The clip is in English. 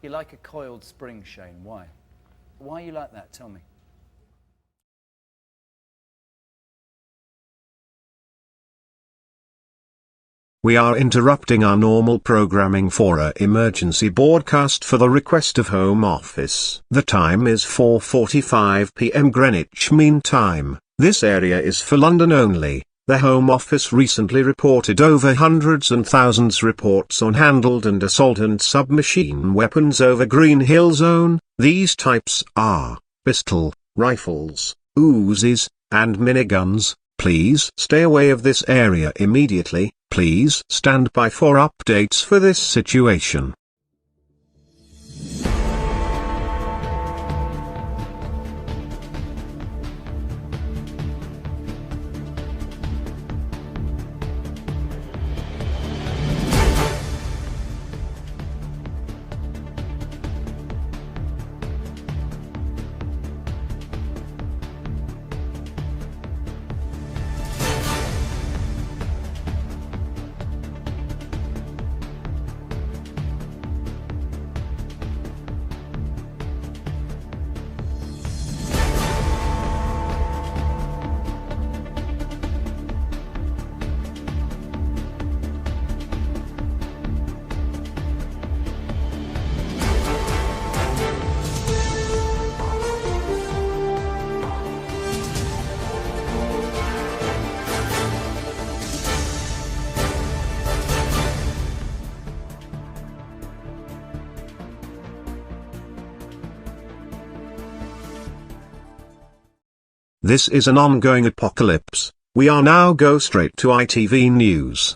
You're like a coiled spring, Shane. Why? Why are you like that? Tell me. We are interrupting our normal programming for a emergency broadcast for the request of Home Office. The time is 4:45 p.m. Greenwich Mean Time. This area is for London only. The Home Office recently reported over hundreds and thousands reports on handled and assault and submachine weapons over Green Hill Zone. These types are pistol, rifles, Uzis, and miniguns. Please stay away of this area immediately. Please stand by for updates for this situation. This is an ongoing apocalypse. We are now go straight to ITV News.